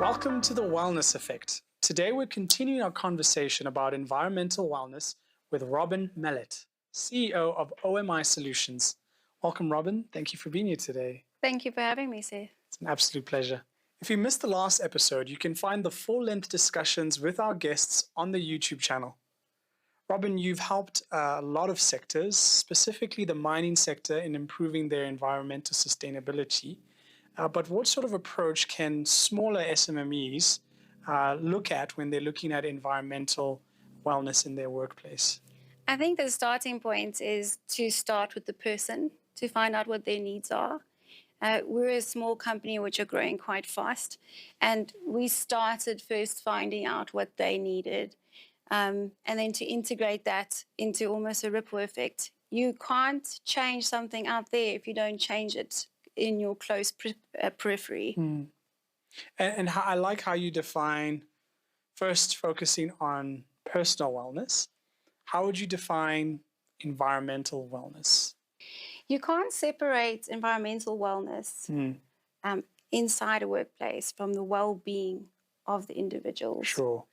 Welcome to the Wellness Effect. Today we're continuing our conversation about environmental wellness with Robyn Mellett, CEO of OMI Solutions. Welcome, Robyn. Thank you for being here today. Thank you for having me, Seth. It's an absolute pleasure. If you missed the last episode, you can find the full-length discussions with our guests on the YouTube channel. Robyn, you've helped a lot of sectors, specifically the mining sector, in improving their environmental sustainability. But what sort of approach can smaller SMMEs look at when they're looking at environmental wellness in their workplace? I think the starting point is to start with the person, to find out what their needs are. We're a small company which are growing quite fast, and we started first finding out what they needed, and then to integrate that into almost a ripple effect. You can't change something out there if you don't change it in your close periphery. And I like how you define first focusing on personal wellness. How would you define environmental wellness? You can't separate environmental wellness inside a workplace from the well-being of the individuals. Sure.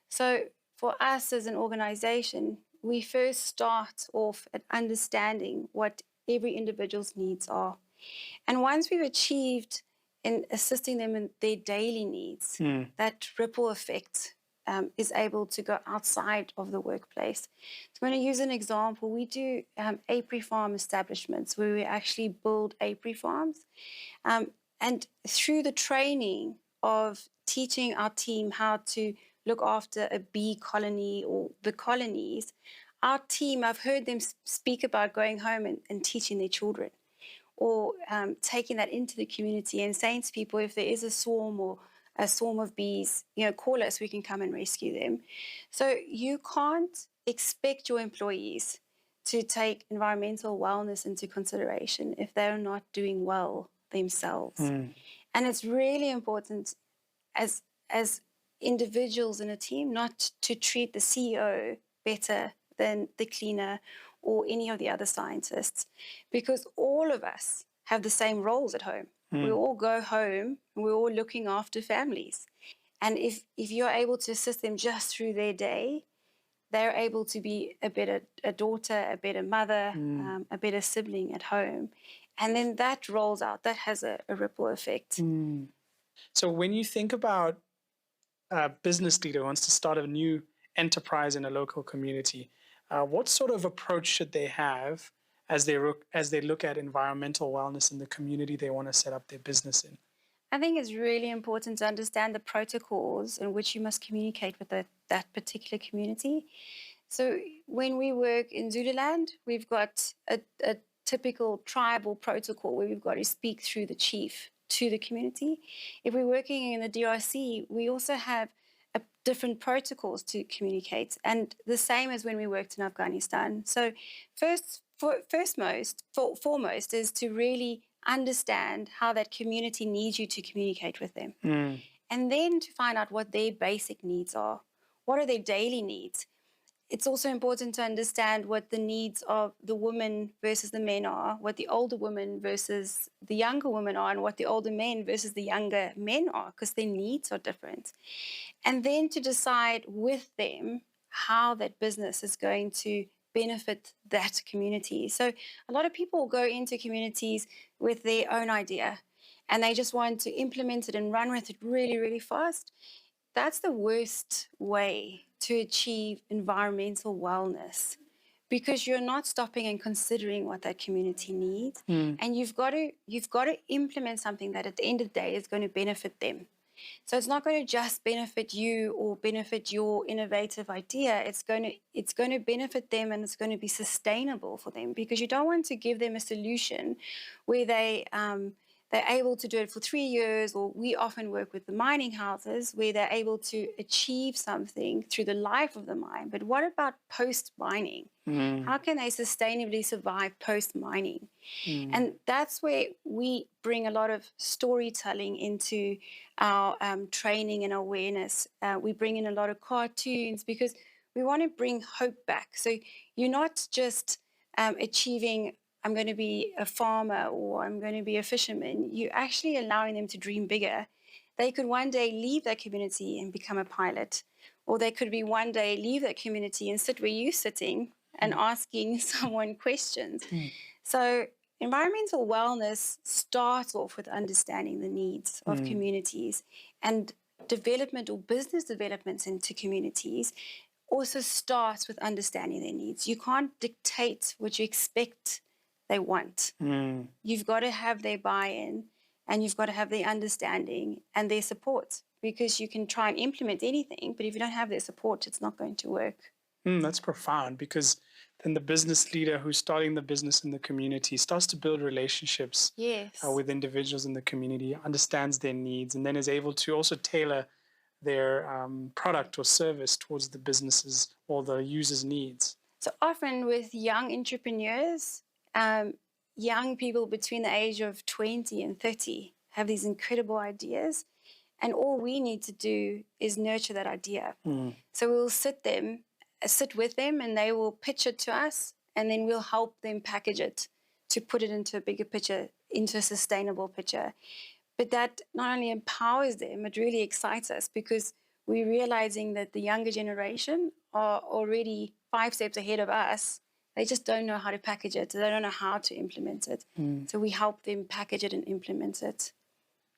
So for us as an organization, we first start off at understanding what every individual's needs are. And once we've achieved in assisting them in their daily needs, that ripple effect is able to go outside of the workplace. So I'm going to use an example. We do apiary farm establishments where we actually build apiary farms. And through the training of teaching our team how to look after a bee colony or the colonies, our team, I've heard them speak about going home and teaching their children, or taking that into the community and saying to people, if there is a swarm or a swarm of bees, call us, we can come and rescue them. So you can't expect your employees to take environmental wellness into consideration if they're not doing well themselves. And it's really important as individuals in a team not to treat the CEO better than the cleaner or any of the other scientists, because all of us have the same roles at home. We all go home and we're all looking after families. And if you're able to assist them just through their day, they're able to be a daughter, a better mother, a better sibling at home. And then that rolls out, that has a ripple effect. So when you think about a business leader who wants to start a new enterprise in a local community, what sort of approach should they have as they look at environmental wellness in the community they want to set up their business in? I think it's really important to understand the protocols in which you must communicate with that particular community. So when we work in Zululand, we've got a typical tribal protocol where we've got to speak through the chief to the community. If we're working in the DRC, we also have different protocols to communicate, and the same as when we worked in Afghanistan. So foremost is to really understand how that community needs you to communicate with them. And then to find out what their basic needs are. What are their daily needs? It's also important to understand what the needs of the women versus the men are, what the older women versus the younger women are, and what the older men versus the younger men are, because their needs are different. And then to decide with them how that business is going to benefit that community. So a lot of people go into communities with their own idea, and they just want to implement it and run with it really, really fast. That's the worst way to achieve environmental wellness, because you're not stopping and considering what that community needs. And you've got to implement something that at the end of the day is going to benefit them. So it's not going to just benefit you or benefit your innovative idea. It's going to benefit them, and it's going to be sustainable for them, because you don't want to give them a solution where they're able to do it for 3 years, or we often work with the mining houses where they're able to achieve something through the life of the mine. But what about post-mining? How can they sustainably survive post-mining? And that's where we bring a lot of storytelling into our training and awareness. We bring in a lot of cartoons because we want to bring hope back. So you're not just achieving, I'm going to be a farmer or I'm going to be a fisherman. You're actually allowing them to dream bigger. They could one day leave that community and become a pilot, or they could be one day leave that community and sit where you're sitting and asking someone questions. So environmental wellness starts off with understanding the needs of communities, and development or business developments into communities also starts with understanding their needs. You can't dictate what you expect they want. You've got to have their buy-in, and you've got to have their understanding and their support, because you can try and implement anything, but if you don't have their support, it's not going to work. That's profound, because then the business leader who's starting the business in the community starts to build relationships with individuals in the community, understands their needs, and then is able to also tailor their product or service towards the businesses or the user's needs. So often with young entrepreneurs, young people between the age of 20 and 30 have these incredible ideas, and all we need to do is nurture that idea. So we'll sit with them, and they will pitch it to us, and then we'll help them package it to put it into a bigger picture, into a sustainable picture. But that not only empowers them, it really excites us, because we're realizing that the younger generation are already 5 steps ahead of us. They just don't know how to package it. They don't know how to implement it. So we help them package it and implement it.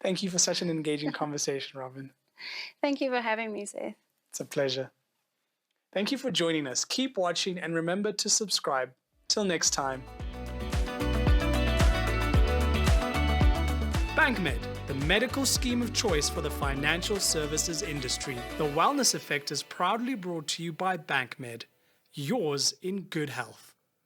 Thank you for such an engaging conversation, Robyn. Thank you for having me, Seth. It's a pleasure. Thank you for joining us. Keep watching, and remember to subscribe. Till next time. BankMed, the medical scheme of choice for the financial services industry. The Wellness Effect is proudly brought to you by BankMed, yours in good health.